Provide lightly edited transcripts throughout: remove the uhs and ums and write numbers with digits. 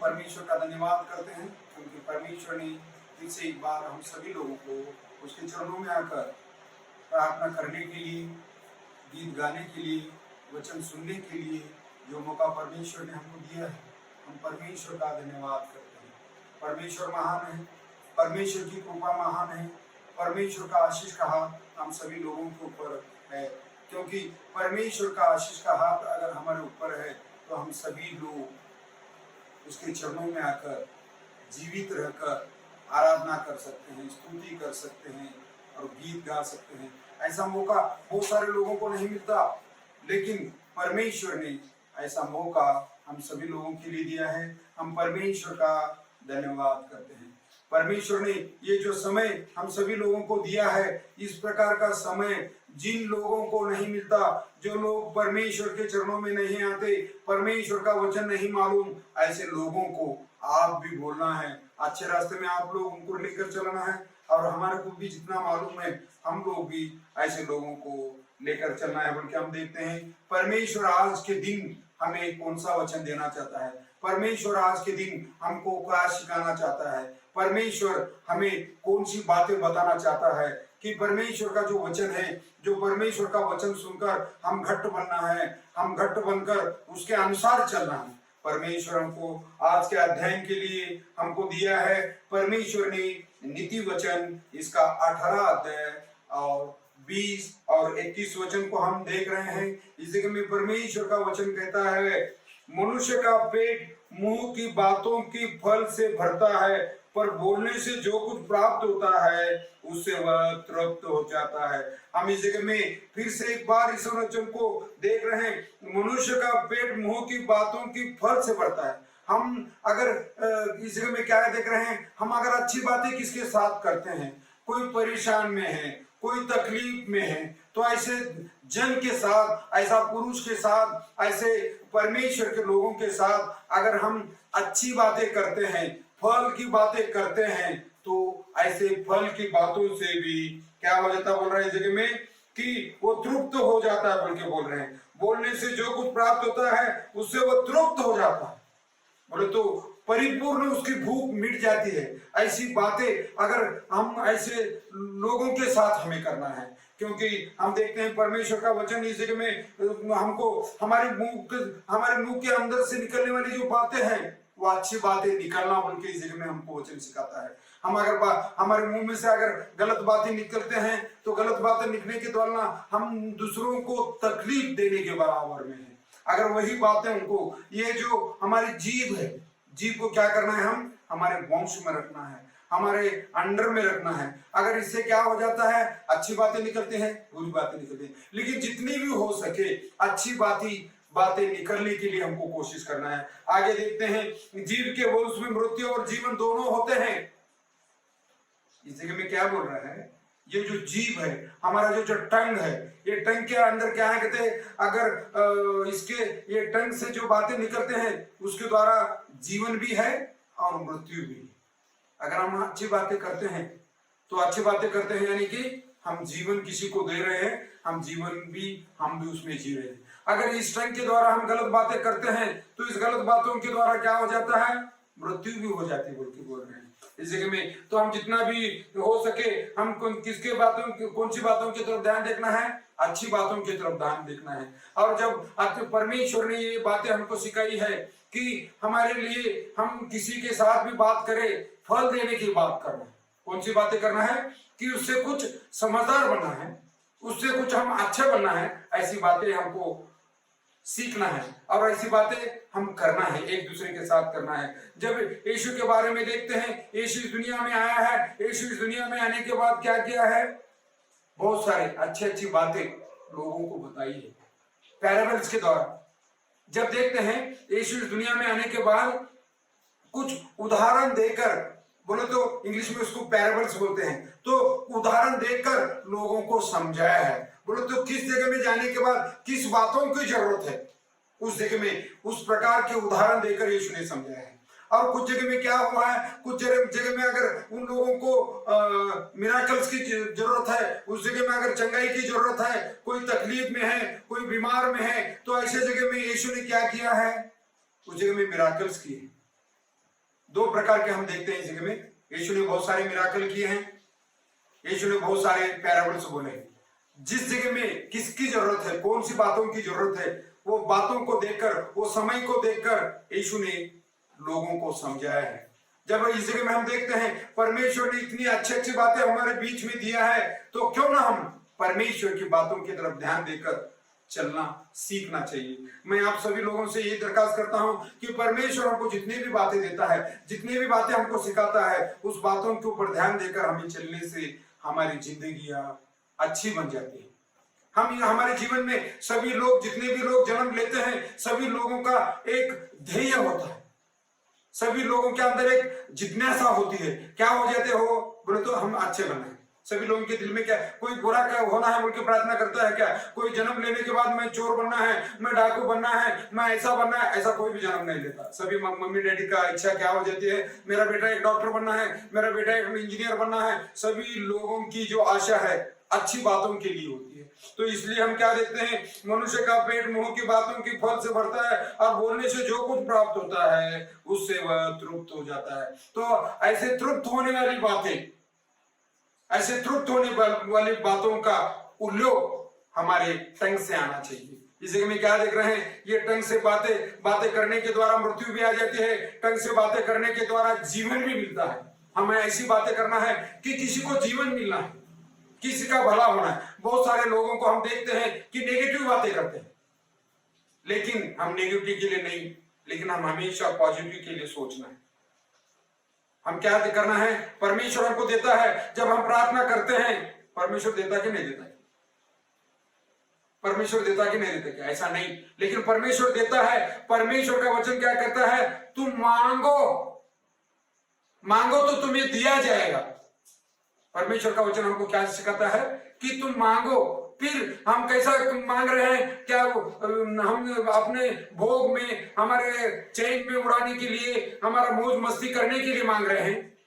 परमेश्वर का धन्यवाद करते हैं क्योंकि परमेश्वर ने फिर से एक बार हम सभी लोगों को उसके चरणों में आकर प्रार्थना करने के लिए, गीत गाने के लिए, वचन सुनने के लिए जो मौका परमेश्वर ने हमको दिया है, हम परमेश्वर का धन्यवाद करते हैं। परमेश्वर महान है, परमेश्वर की कृपा महान है, परमेश्वर का आशीष का हाथ हम सभी लोगों के ऊपर है, क्योंकि परमेश्वर का आशीष का हाथ अगर हमारे ऊपर है तो हम सभी लोग उसके चरणों में आकर जीवित रहकर आराधना कर सकते हैं, स्तुति कर सकते हैं और गीत गा सकते हैं। ऐसा मौका बहुत सारे लोगों को नहीं मिलता, लेकिन परमेश्वर ने ऐसा मौका हम सभी लोगों के लिए दिया है। हम परमेश्वर का धन्यवाद करते हैं। परमेश्वर ने ये जो समय हम सभी लोगों को दिया है, इस प्रकार का समय जिन लोगों को नहीं मिलता, जो लोग परमेश्वर के चरणों में नहीं आते, परमेश्वर का वचन नहीं मालूम, ऐसे लोगों को आप भी बोलना है, अच्छे रास्ते में आप लोग उनको लेकर चलना है। और हमारे को भी जितना मालूम है, हम लोग भी ऐसे लोगों को लेकर चलना है। बल्कि हम देखते हैं परमेश्वर आज के दिन हमें कौन सा वचन देना चाहता है, परमेश्वर आज के दिन हमको क्या सिखाना चाहता है, परमेश्वर हमें कौन सी बातें बताना चाहता है, कि परमेश्वर का जो वचन है, जो परमेश्वर का वचन सुनकर हम घट बनना है, हम घट बनकर उसके अनुसार चलना है। परमेश्वर हमको आज के अध्ययन के लिए हमको दिया है। परमेश्वर ने नीति वचन इसका 18 अध्याय और 20 और 21 वचन को हम देख रहे हैं। इस जगह में परमेश्वर का वचन कहता है, मनुष्य का पेट मुंह की बातों की फल से भरता है, पर बोलने से जो कुछ प्राप्त होता है उससे वह तृप्त हो जाता है। हम इस जगह में फिर से एक बार इस वचन को देख रहे हैं, मनुष्य का पेट मुंह की बातों की फल से भरता है। हम अगर इस जगह में क्या देख रहे हैं, हम अगर अच्छी बातें किसके साथ करते हैं, कोई परेशान में है, कोई तकलीफ में है, तो ऐसे जन के साथ, ऐसा पुरुष के साथ, ऐसे परमेश्वर के लोगों के साथ अगर हम अच्छी बातें करते हैं, फल की बातें करते हैं, तो ऐसे फल की बातों से भी क्या हो जाता, बोल रहे हैं जगह में कि वो तृप्त हो जाता है। बल्कि बोल रहे हैं बोलने से जो कुछ प्राप्त होता है उससे वो तृप्त हो जाता है। बोले तो परिपूर्ण उसकी भूख मिट जाती है। ऐसी बातें अगर हम ऐसे लोगों के साथ हमें करना है, क्योंकि हम देखते हैं परमेश्वर का वचन इस जगह में हमको हमारे मुंह के अंदर से निकलने वाली जो बातें हैं वो अच्छी बातें निकलना, बल्कि इस जगह में हमको वचन सिखाता है। हम अगर हमारे मुंह में से अगर गलत बातें निकलते हैं तो गलत बातें निकलने के द्वारा हम दूसरों को तकलीफ देने के बराबर में है। अगर वही बातें उनको, ये जो हमारी जीभ है, जीभ को क्या करना है, हम हमारे वंश में रखना है, हमारे अंडर में रखना है। अगर इससे क्या हो जाता है, अच्छी बातें निकलती हैं, बुरी बातें निकलती हैं, लेकिन जितनी भी हो सके अच्छी बातें निकलने के लिए हमको कोशिश करना है। आगे देखते हैं, जीव के वंश में मृत्यु और जीवन दोनों होते हैं। इस जगह में क्या बोल रहा है, ये जो जीव है, हमारा जो टंग है, ये टंग के अंदर क्या है, कहते हैं अगर इसके ये टंग से जो बातें निकलते हैं उसके द्वारा जीवन भी है और मृत्यु भी है। अगर हम अच्छी बातें करते हैं तो अच्छी बातें करते हैं, यानी कि हम जीवन किसी को दे रहे हैं, हम भी उसमें जी रहे हैं। अगर इस टंग के द्वारा हम गलत बातें करते हैं तो इस गलत बातों के द्वारा क्या हो जाता है, मृत्यु भी हो जाती है, बोल रहे हैं इस जगह में। तो हम जितना भी हो सके हम कौन सी बातों की तरफ ध्यान देखना है, अच्छी बातों की तरफ ध्यान देखना है। और जब परमेश्वर ने ये बातें हमको सिखाई है कि हमारे लिए हम किसी के साथ भी बात करें, फल देने की बात करना है। कौन सी बातें करना है, कि उससे कुछ समझदार बनना है, उससे कुछ हम अच्छा बनना है, ऐसी बातें हमको सीखना है और ऐसी बातें हम करना है, एक दूसरे के साथ करना है। जब यीशु के बारे में देखते हैं, यीशु इस दुनिया में आया है, यीशु इस दुनिया में आने के बाद क्या किया है, बहुत सारे अच्छी बातें लोगों को बताई है पैराबल्स के द्वारा। जब देखते हैं यीशु इस दुनिया में आने के बाद कुछ उदाहरण देकर, बोले तो इंग्लिश में उसको पैराबल्स बोलते हैं, तो उदाहरण देकर लोगों को समझाया है। बोले तो किस जगह में जाने के बाद किस बातों की जरूरत है, उस जगह में उस प्रकार के उदाहरण देकर यीशु ने समझाया है। और कुछ जगह में क्या हुआ है, कुछ जगह में अगर उन लोगों को मिराकल्स की जरूरत है, उस जगह में अगर चंगाई की जरूरत है, कोई तकलीफ में है, कोई बीमार में है, तो ऐसे जगह में यीशु ने क्या किया है, उस जगह में मिराकल्स किए। दो प्रकार के हम देखते हैं इस जगह में। यीशु ने बहुत सारे मिराकल किए हैं, यीशु ने बहुत सारे पैराबल्स बोले हैं। जिस जगह में किसकी जरूरत है, कौन सी बातों की जरूरत है, वो बातों को देखकर, वो समय को देखकर यीशु ने लोगों को समझाया है। जब इस जगह में हम देखते हैं परमेश्वर ने इतनी अच्छी अच्छी बातें हमारे बीच में दिया है, तो क्यों ना हम परमेश्वर की बातों की तरफ ध्यान देकर चलना सीखना चाहिए। मैं आप सभी लोगों से ये दरखास्त करता हूं कि परमेश्वर हमको जितनी भी बातें देता है, जितनी भी बातें हमको सिखाता है, उस बातों के ऊपर ध्यान देकर हमें चलने से हमारी जिंदगियां अच्छी बन जाती है। हम हमारे जीवन में सभी लोग, जितने भी लोग जन्म लेते हैं, सभी लोगों का एक ध्येय होता है, सभी लोगों के अंदर एक जिज्ञासा होती है। क्या हो जाते हो बोले तो हम अच्छे बनना है। सभी लोगों के दिल में क्या, कोई बुरा क्या होना है बोल के प्रार्थना करता है क्या? कोई जन्म लेने के बाद मैं चोर बनना है, मैं डाकू बनना है, मैं ऐसा बनना है, ऐसा कोई भी जन्म नहीं लेता। सभी मम्मी डैडी का इच्छा क्या हो जाती है, मेरा बेटा एक डॉक्टर बनना है, मेरा बेटा एक इंजीनियर बनना है। सभी लोगों की जो आशा है अच्छी बातों के लिए होती है। तो इसलिए हम क्या देखते हैं, मनुष्य का पेट मुंह की बातों की फल से भरता है, और बोलने से जो कुछ प्राप्त होता है उससे वह तृप्त हो जाता है। तो ऐसे तृप्त होने वाली बातें, ऐसे तृप्त होने वाली बातों का उल्लेख हमारे टंग से आना चाहिए। इस जगह में क्या देख रहे हैं, ये टंग से बातें करने के द्वारा मृत्यु भी आ जाती है, टंग से बातें करने के द्वारा जीवन भी मिलता है। हमें ऐसी बातें करना है कि किसी को जीवन मिलना है, किसी का भला होना है। बहुत सारे लोगों को हम देखते हैं कि नेगेटिव बातें करते हैं, लेकिन हम नेगेटिव के लिए नहीं, लेकिन हम हमेशा पॉजिटिव के लिए सोचना है। हम क्या करना है, परमेश्वर हमको देता है। जब हम प्रार्थना करते हैं, परमेश्वर देता कि नहीं देता? परमेश्वर देता कि नहीं देता? क्या ऐसा नहीं, लेकिन परमेश्वर देता है। परमेश्वर का वचन क्या कहता है, तुम मांगो, मांगो तो तुम्हें दिया जाएगा। परमेश्वर का वचन हमको क्या सिखाता है कि तुम मांगो। फिर हम कैसा मांग रहे हैं? क्या हम अपने भोग में, हमारे चैन में उड़ाने के लिए, हमारा मौज मस्ती करने के लिए मांग रहे हैं?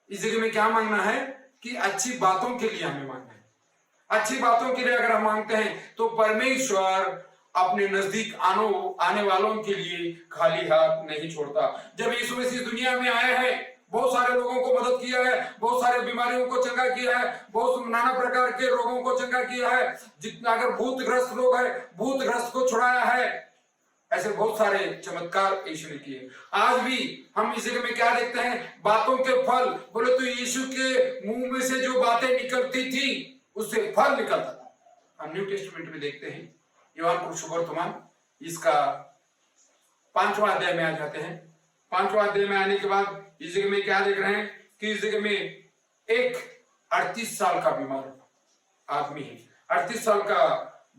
इस जगह में क्या मांगना है कि अच्छी बातों के लिए हमें मांगना है। अच्छी बातों के लिए अगर हम मांगते हैं तो परमेश्वर अपने नजदीक आने वालों के लिए खाली हाथ नहीं छोड़ता। जब यीशु मसीह दुनिया में आए हैं, बहुत सारे लोगों को मदद किया है, बहुत सारे बीमारियों को चंगा किया है, बहुत नाना प्रकार के रोगों को चंगा किया है। जितना अगर भूतग्रस्त लोग है, भूतग्रस्त को छुड़ाया है। ऐसे बहुत सारे चमत्कार यीशु ने किए। आज भी हम इस जगह में क्या देखते हैं, बातों के फल। बोले तो यीशु के मुंह में से जो बातें निकलती थी उससे फल निकलता था। हम न्यू टेस्टमेंट में देखते हैं, यूहन्ना का सुवर्तमान इसका 5वां अध्याय में आ जाते हैं। 5वां अध्याय में आने के बाद इस जगह में क्या देख रहे हैं कि इस जगह में एक 38 साल का बीमार आदमी है, 38 साल का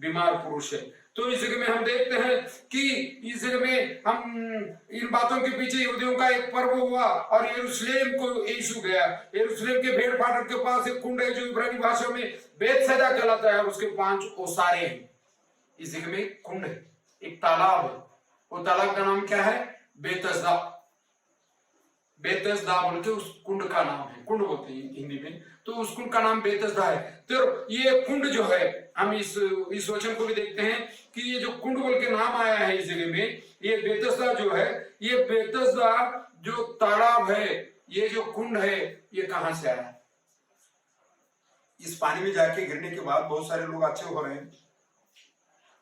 बीमार पुरुष है। तो इस जगह में हम देखते हैं कि इस जगह में हम इन बातों के पीछे यहूदियों का एक पर्व हुआ और यरूशलेम को यीशु गया। यरूशलेम के भेड़ फाटक के पास एक कुंड है जो इब्रानी भाषा में बेतसैदा कहलाता है, और उसके 5 ओसारे हैं। इस जगह में कुंड है, एक तालाब है। वो तालाब का नाम क्या है? बेतसदा। बेतसदा बोल के उस कुंड का नाम है, कुंड बोलते हैं हिंदी में, तो उस कुंड का नाम बेतसदा है। तो ये कुंड जो है, हम इस वचन को भी देखते हैं कि ये जो कुंड बोल के नाम आया है इस जगह में, ये बेतसदा जो है, ये बेतसदा जो तालाब है, ये जो कुंड है, ये कहां से आया? इस पानी में जाके गिरने के बाद बहुत सारे लोग अच्छे हो रहे हैं।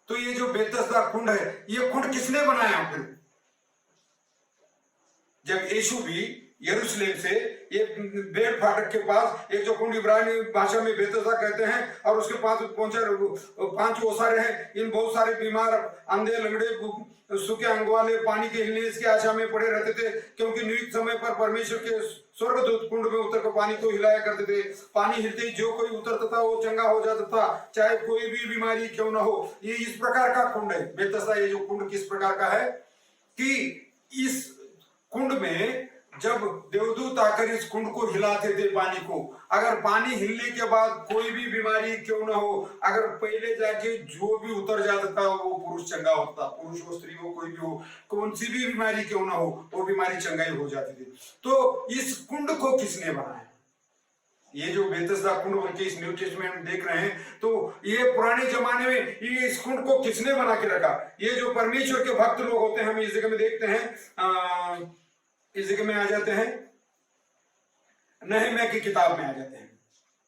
तो ये जो बेतसदा कुंड है, ये कुंड किसने बनाया? फिर जब यीशु भी यरूशलेम से ये भेड़ फाटक के पास एक जो कुंड इब्रानी भाषा में बेतसदा कहते हैं, और उसके पास पहुंचे 5 ओसारे हैं। इन बहुत सारे बीमार, अंधे, लंगड़े, सूखे अंग वाले पानी के हिलने की आशा में पड़े रहते थे, क्योंकि नियुक्त समय पर परमेश्वर के स्वर्गदूत कुंड में उतर कर पानी को हिलाया करते थे। पानी हिलते ही जो कोई उतरता था वो चंगा हो जाता था, चाहे कोई भी बीमारी क्यों ना हो। ये इस प्रकार का कुंड है बेतसदा। ये जो कुंड किस प्रकार का है कि इस कुंड में जब देवदूत आकर इस कुंड को हिलाते थे, पानी को, अगर पानी हिलने के बाद कोई भी बीमारी क्यों ना हो, अगर पहले जाके जो भी उतर जाता था वो पुरुष चंगा होता। पुरुष हो, स्त्री हो, कोई भी हो, कौन सी भी बीमारी क्यों ना हो, वो बीमारी चंगाई हो जाती थी। तो इस कुंड को किसने बनाया? ये जो बेतसदा कुंड बोल के इस न्यू टेस्टमेंट में देख रहे हैं, तो ये पुराने जमाने में ये इस कुंड को किसने बना के रखा? ये जो परमेश्वर के भक्त लोग होते हैं, हम इस जगह में देखते हैं इस जगह में आ जाते हैं, नहम्याह की किताब में आ जाते हैं।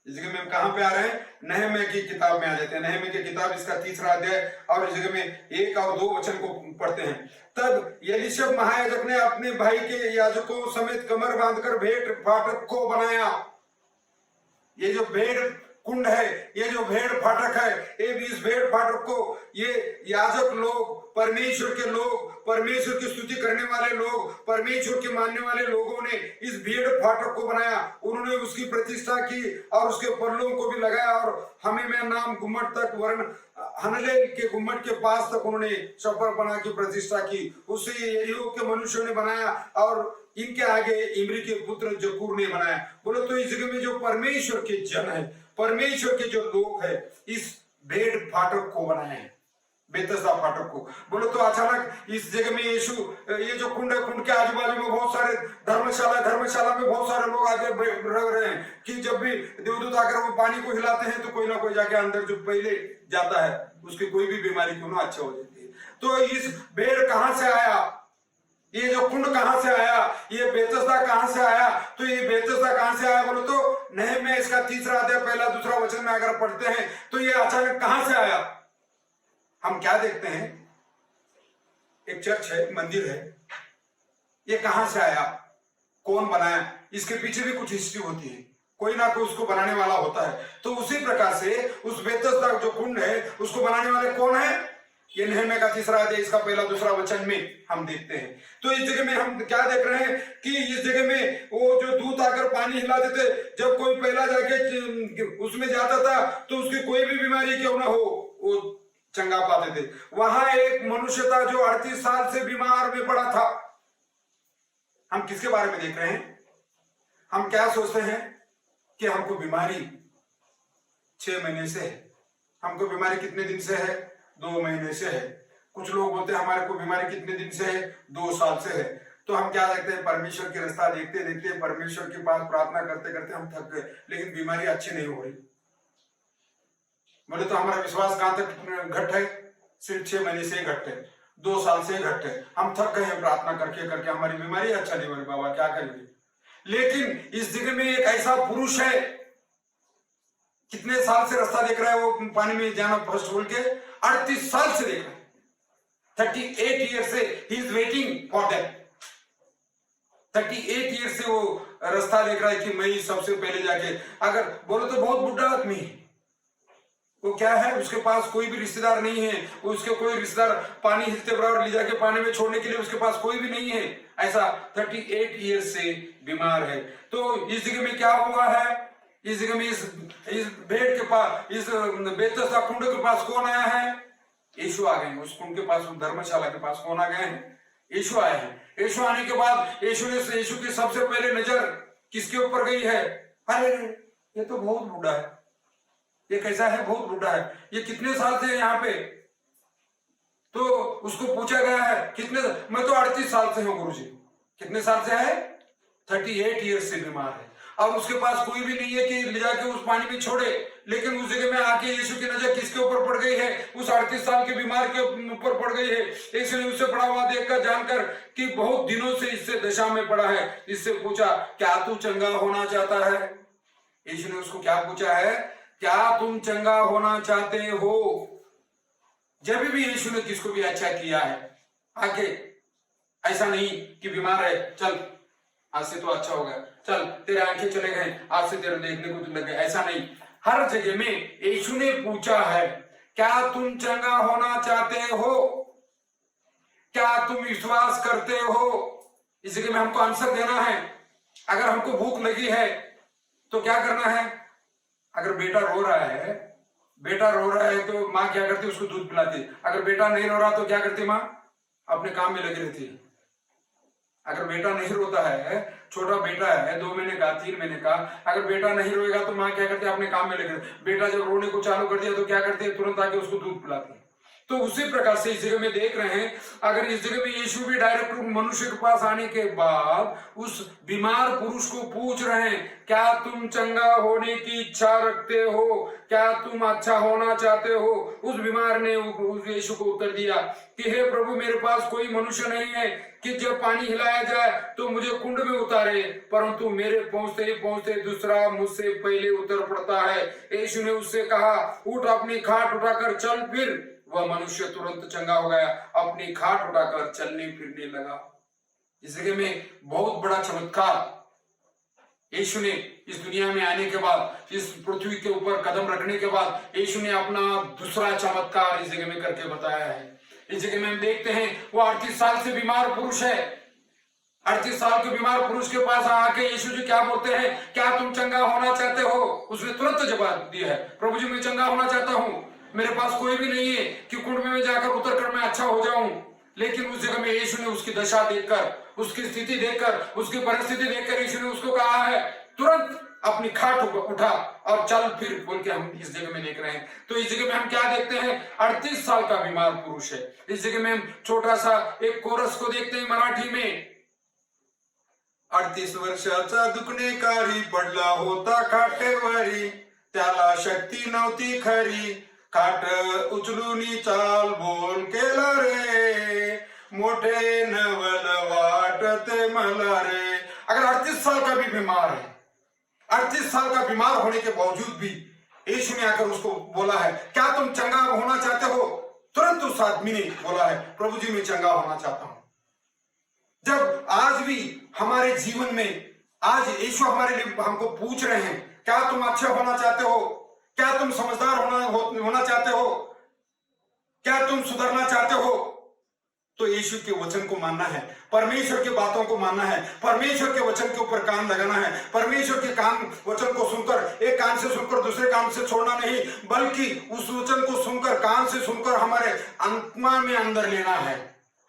इस जगह में हम कहां पे आ रहे हैं? नहम्याह की किताब में आ जाते हैं। नहम्याह की किताब इसका 3रा अध्याय और इस जगह में 1 और 2 वचन को पढ़ते हैं। तब एलीशा महायाजक ने अपने भाई के याजकों समेत कमर बांधकर भेड़ फाटक को बनाया। ये जो भेड़ कुंड है, ये जो भेड़ फाटक है, ये इस भेड़ फाटक को ये याजक लोग, परमेश्वर के लोग, परमेश्वर की स्तुति करने वाले लोग, परमेश्वर के मानने वाले लोगों ने इस भेड़ फाटक को बनाया। उन्होंने उसकी प्रतिष्ठा की और उसके परलों को भी लगाया और हमें में नाम गुम्मट तक, वर्ण हनले के गुम्मट के पास तक उन्होंने शपर बना की प्रतिष्ठा की। उसे यरीहो के मनुष्यों ने बनाया और इनके आगे इमरी के पुत्र जकूर ने बनाया। बोलो तो इस जगह में जो परमेश्वर के जन है, परमेश्वर के जो लोग है, इस भेड़ फाटक को बनाए हैं, बेतस्दा फाटक को। बोलो तो अचानक इस जगह में यीशु, ये जो कुंड है, कुंड के आजू बाजू में बहुत सारे धर्मशाला में बहुत सारे लोग आगे रह रहे हैं कि जब भी देवदूत आकर वो पानी को हिलाते हैं तो कोई ना कोई जाके अंदर जो पहले जाता है उसकी कोई भी बीमारी क्यों ना अच्छा हो जाती है। तो इस भेड़ कहां से आया? ये जो कुंड कहां से आया? ये बेतस्दा कहां से आया? तो ये बेतस्दा कहां से आया? बोलो तो नहम्याह इसका 3रा अध्याय 1 2 वचन में अगर पढ़ते हैं तो ये अचानक कहां से आया? हम क्या देखते हैं? एक चर्च है, मंदिर है, ये कहां से आया? कौन बनाया? इसके पीछे भी कुछ हिस्ट्री होती है, कोई ना कोई उसको बनाने वाला होता है। तो उसी प्रकार से उस बेतस्दा जो कुंड है उसको बनाने वाले कौन है? ये नहम्याह का 3रा अध्याय इसका 1 2 वचन में हम देखते हैं। तो इस जगह में हम क्या देख रहे हैं कि इस जगह में वो जो दूत आकर पानी हिलाते थे, जब कोई पहला जाके उसमें जाता था तो उसकी कोई भी बीमारी क्यों ना हो वो चंगा पाते थे। वहां एक मनुष्य था जो 38 साल से बीमार में पड़ा था। हम किसके बारे में देख रहे हैं? हम क्या सोचते हैं कि हमको बीमारी 6 महीने से है, हमको बीमारी कितने दिन से है? 2 महीने से है। कुछ लोग बोलते हैं हमारे को बीमारी कितने दिन से है? 2 साल से है। तो हम क्या देखते हैं? परमेश्वर की रास्ता देखते देखते, परमेश्वर के पास प्रार्थना करते करते हम थक गए, लेकिन बीमारी अच्छी नहीं हो रही। बोले तो हमारा विश्वास कहां तक घट है? सिर्फ 6 महीने से घट है, 2 साल से घट है। हम थक गए हैं प्रार्थना करके करके, हमारी बीमारी अच्छा नहीं हो रही। बाबा क्या करेंगे? लेकिन इस जगह में एक ऐसा पुरुष है, कितने साल से रास्ता देख रहा है वो पानी में जाना फर्स्ट बोल के? 38 साल से देख रहा है। 38 ईयर से he is waiting for that. 38 year से वो रास्ता देख रहा है कि मैं सबसे पहले जाके, अगर बोलो तो बहुत बुढ़ा आदमी है वो। क्या है? उसके पास कोई भी रिश्तेदार नहीं है, उसके कोई रिश्तेदार पानी हिलते बराबर ले जाके पानी में छोड़ने के लिए उसके पास कोई भी नहीं है। ऐसा 38 ईयर से बीमार है। तो इस जगह में क्या हुआ है? इस जगह में इस भेड़ के पास, इस बेतस्दा कुंड के पास कौन आया है? यीशु आ गए। उस कुंड के पास, उस धर्मशाला के पास कौन आ गए हैं? यीशु आए हैं। यीशु आने के बाद यीशु की सबसे पहले नजर किसके ऊपर गई है? अरे ये तो बहुत बूढ़ा है, ये कैसा है? बहुत बूढ़ा है, ये कितने साल से है यहाँ पे? तो उसको पूछा गया है कितने? मैं तो 38 साल से हूँ गुरुजी। कितने साल से है? 38 ईयर से बीमार है। अब उसके पास कोई भी नहीं है कि ले जाके उस पानी में छोड़े, लेकिन उस जगह में आके यीशु की नजर किसके ऊपर पड़ गई है? उस 38 साल के बीमार के ऊपर पड़ गई है। इसने उससे पड़ा हुआ देखकर, जानकर कि बहुत दिनों से इससे दशा में पड़ा है, इससे पूछा क्या तू चंगा होना चाहता है? यीशु ने उसको क्या पूछा है? क्या तुम चंगा होना चाहते हो? जब भी यीशु ने किसको भी अच्छा किया है आके, ऐसा नहीं कि बीमार है चल आज से तो अच्छा हो गया, चल तेरे आंखें चले गए आज से तेरे देखने को लग गए, ऐसा नहीं। हर जगह में यीशु ने पूछा है क्या तुम चंगा होना चाहते हो? क्या तुम विश्वास करते हो? इस जगह में हमको आंसर देना है। अगर हमको भूख लगी है तो क्या करना है? अगर बेटा रो रहा है तो माँ क्या करती? उसको दूध पिलाती। अगर बेटा नहीं रो रहा तो क्या करती माँ? अपने काम में लगी रहती है। अगर बेटा नहीं रोता है, छोटा बेटा है 2 महीने का 3 महीने का, अगर बेटा नहीं रोएगा तो माँ क्या करती है? अपने काम में लगी रहती है। बेटा जब रोने को चालू कर दिया तो क्या करती है? तुरंत आके उसको दूध पिलाती है। तो उसी प्रकार से इस जगह में देख रहे हैं, अगर इस जगह में यीशु भी डायरेक्ट मनुष्य के पास आने के बाद उस बीमार पुरुष को पूछ रहे हैं, क्या तुम चंगा होने की इच्छा रखते हो, क्या तुम अच्छा होना चाहते हो? उस बीमार ने उस यीशु को उत्तर दिया कि हे प्रभु, मेरे पास कोई मनुष्य नहीं है कि जब पानी हिलाया जाए तो मुझे कुंड में उतारे, परंतु मेरे पहुंचते ही पहुंचते दूसरा मुझसे पहले उतर पड़ता है। यीशु ने उससे कहा, उठ, अपनी खाट उठाकर चल फिर। वह मनुष्य तुरंत चंगा हो गया, अपनी खाट उठाकर चलने फिरने लगा। इस जगह में बहुत बड़ा चमत्कार यीशु ने इस दुनिया में आने के बाद, इस पृथ्वी के ऊपर कदम रखने के बाद यीशु ने अपना दूसरा चमत्कार इस जगह में करके बताया है। इस जगह में हम देखते हैं, वो 38 साल से बीमार पुरुष है। 38 साल के बीमार पुरुष के पास आके यीशु जी क्या बोलते हैं, क्या तुम चंगा होना चाहते हो? उसने तुरंत जवाब दिया है, प्रभु जी मैं चंगा होना चाहता हूँ, मेरे पास कोई भी नहीं है कि कुंड में जाकर उतर कर मैं अच्छा हो जाऊं। लेकिन उस जगह में यीशु ने उसकी दशा देखकर, उसकी स्थिति देखकर, उसकी परिस्थिति देखकर यीशु ने उसको कहा है, तुरंत अपनी खाट उठा और चल फिर, बोल के हम इस जगह में देख रहे हैं। तो इस जगह में हम क्या देखते हैं, 38 साल का बीमार पुरुष है। इस जगह में हम छोटा सा एक कोरस को देखते हैं मराठी में। 38 वर्षाचा दुखणेकारी पडला होता खाटेवरी, त्याला शक्ती नव्हती खरी, खाट उचलून चाल बोल केला रे, मोठे नवल वाटते मला रे। अगर 38 साल का भी बीमार है, 38 साल का बीमार होने के बावजूद भी यीशु ने आकर उसको बोला है, क्या तुम चंगा होना चाहते हो? तुरंत उस आदमी ने बोला है, प्रभु जी मैं चंगा होना चाहता हूं। जब आज भी हमारे जीवन में, आज यीशु हमारे लिए हमको पूछ रहे हैं, क्या तुम अच्छे होना चाहते हो? क्या तुम समझदार होना चाहते हो? क्या तुम सुधरना चाहते हो? तो यीशु के वचन को मानना है, परमेश्वर की बातों को मानना है, परमेश्वर के वचन के ऊपर कान लगाना है, परमेश्वर के कान वचन को सुनकर, एक कान से सुनकर दूसरे कान से छोड़ना नहीं, बल्कि उस वचन को सुनकर, कान से सुनकर हमारे आत्मा में अंदर लेना है।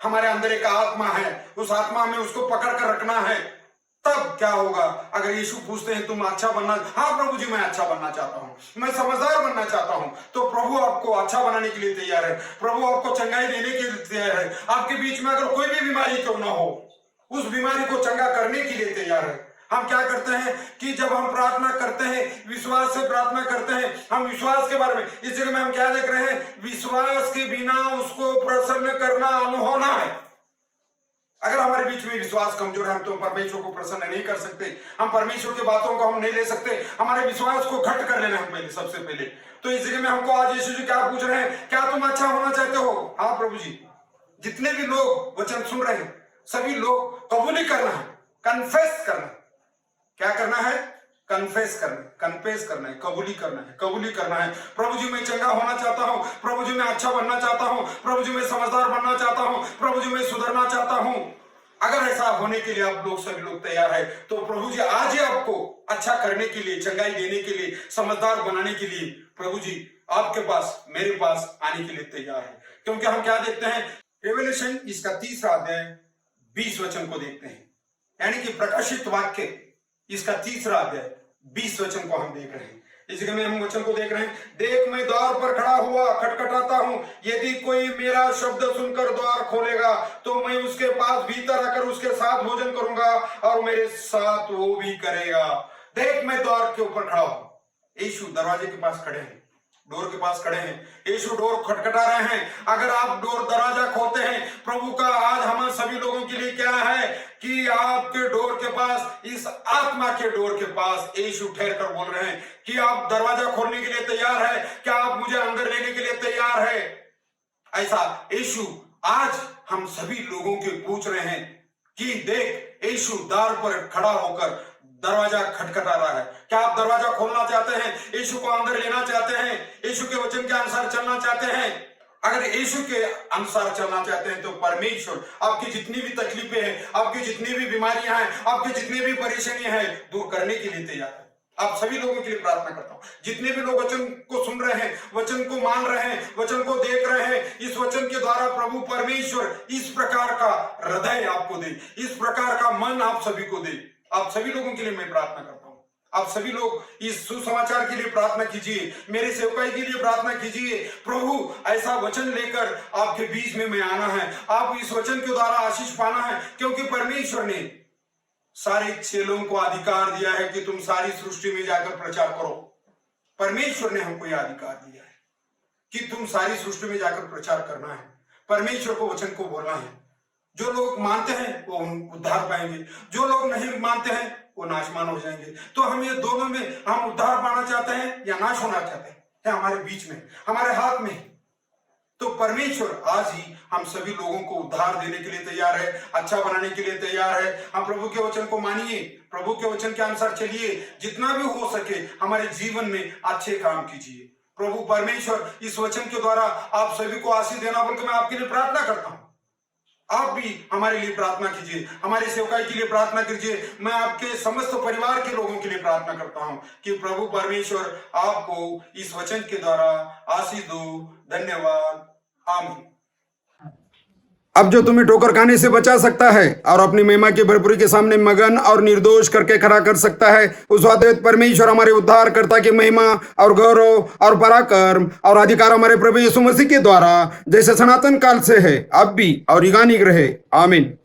हमारे अंदर एक आत्मा है, उस आत्मा में उसको पकड़ कर रखना है। तब क्या होगा? अगर यीशु पूछते हैं तुम अच्छा बनना, हाँ प्रभु जी मैं अच्छा बनना चाहता हूँ, मैं समझदार बनना चाहता हूँ, तो प्रभु आपको अच्छा बनाने के लिए तैयार है, प्रभु आपको चंगाई देने के लिए तैयार है। आपके बीच में अगर कोई भी बीमारी क्यों ना हो, उस बीमारी को चंगा करने के लिए तैयार है। हम क्या करते हैं कि जब हम प्रार्थना करते हैं, विश्वास से प्रार्थना करते हैं, हम विश्वास के बारे में, इस जगह में हम क्या देख रहे हैं, विश्वास के बिना उसको प्रसन्न करना अनहोना है। अगर हमारे बीच में विश्वास कमजोर है, हम तो परमेश्वर को प्रसन्न नहीं कर सकते, हम परमेश्वर की बातों को हम नहीं ले सकते। हमारे विश्वास को घट कर लेना है पहले, सबसे पहले। तो इस जगह में हमको आज यीशु जी क्या पूछ रहे हैं, क्या तुम अच्छा होना चाहते हो? हाँ प्रभु जी। जितने भी लोग वचन सुन रहे हैं, सभी लोग कबूली करना है, कन्फेस करना। क्या करना है? कन्फेस करना है, कबूली करना है, कबूली करना है। प्रभु जी मैं चंगा होना चाहता हूं, प्रभु जी मैं अच्छा बनना चाहता हूं, प्रभु जी मैं समझदार बनना चाहता हूं, प्रभु जी मैं सुधरना चाहता हूं। अगर ऐसा होने के लिए आप लोग सभी लोग तैयार है, तो प्रभु जी आज ही आपको अच्छा करने के लिए, चंगाई देने के लिए, समझदार बनाने के लिए प्रभु जी आपके पास, मेरे पास आने के लिए तैयार है। क्योंकि हम क्या देखते हैं, रेवलेशन इसका 3 अध्याय 20 वचन को देखते हैं, यानी कि प्रकाशित वाक्य इसका 3 अध्याय 20 वचन को हम देख रहे हैं। इस जगह में हम वचन को देख रहे हैं, देख मैं द्वार पर खड़ा हुआ खटखटाता हूं, यदि कोई मेरा शब्द सुनकर द्वार खोलेगा तो मैं उसके पास भीतर आकर उसके साथ भोजन करूंगा और मेरे साथ वो भी करेगा। देख मैं द्वार के ऊपर खड़ा हूं। यीशु दरवाजे के पास खड़े हैं, डोर के पास खड़े हैं, यीशु डोर खटखटा रहे हैं। अगर आप डोर दरवाजा खोलते हैं, प्रभु का आज हम सभी लोगों के लिए क्या है कि आपके डोर के पास, इस आत्मा के डोर के पास यीशु ठहर कर बोल रहे हैं कि आप दरवाजा खोलने के लिए तैयार है, क्या आप मुझे अंदर लेने के लिए तैयार है? ऐसा यीशु आज हम सभी लोगों के पूछ रहे हैं कि देख यीशु द्वार पर खड़ा होकर दरवाजा खटखटा रहा है। क्या आप दरवाजा खोलना चाहते हैं? यीशु को अंदर लेना चाहते हैं? यीशु के वचन के अनुसार चलना चाहते हैं? अगर यीशु के अनुसार चलना चाहते हैं तो परमेश्वर आपकी जितनी भी तकलीफें हैं, आपकी जितनी भी बीमारियां हैं, आपकी जितनी भी परेशानियां हैं, दूर करने के लिए तैयार है। आप सभी लोगों के लिए प्रार्थना करता हूं, जितने भी लोग वचन को सुन रहे हैं, वचन को मान रहे हैं, वचन को देख रहे हैं, इस वचन के द्वारा प्रभु परमेश्वर इस प्रकार का हृदय आपको दे, इस प्रकार का मन आप सभी को दे। आप सभी लोगों के लिए मैं प्रार्थना करता हूं। आप सभी लोग इस सुसमाचार के लिए प्रार्थना कीजिए, मेरे सेवकाई के लिए प्रार्थना कीजिए। प्रभु ऐसा वचन लेकर आपके बीच में मैं आना है, आप इस वचन के द्वारा आशीष पाना है, क्योंकि परमेश्वर ने सारे चेलों को अधिकार दिया है कि तुम सारी सृष्टि में जाकर प्रचार करो। परमेश्वर ने हमको यह अधिकार दिया है कि तुम सारी सृष्टि में जाकर प्रचार करना है, परमेश्वर को वचन को बोलना है। जो लोग मानते हैं वो उद्धार पाएंगे, जो लोग नहीं मानते हैं वो नाशमान हो जाएंगे। तो हम ये दोनों में हम उद्धार पाना चाहते हैं या नाश होना चाहते हैं, है हमारे बीच में, हमारे हाथ में। तो परमेश्वर आज ही हम सभी लोगों को उद्धार देने के लिए तैयार है, अच्छा बनाने के लिए तैयार है। हम प्रभु के वचन को मानिए, प्रभु के वचन के अनुसार चलिए, जितना भी हो सके हमारे जीवन में अच्छे काम कीजिए। प्रभु परमेश्वर इस वचन के द्वारा आप सभी को आशीष देना बोलकर मैं आपके लिए प्रार्थना करता हूं। आप भी हमारे लिए प्रार्थना कीजिए, हमारे सेवकाई के लिए प्रार्थना कीजिए। मैं आपके समस्त परिवार के लोगों के लिए प्रार्थना करता हूं कि प्रभु परमेश्वर आपको इस वचन के द्वारा आशीष दो। धन्यवाद, आमीन। अब जो तुम्हें ठोकर खाने से बचा सकता है और अपनी महिमा की भरपूरी के सामने मगन और निर्दोष करके खड़ा कर सकता है, उस वादविद परमेश्वर हमारे उद्धारकर्ता की महिमा और गौरव और पराक्रम और अधिकार हमारे प्रभु यीशु मसीह के द्वारा जैसे सनातन काल से है, अब भी और युगानुयुग रहे। आमीन।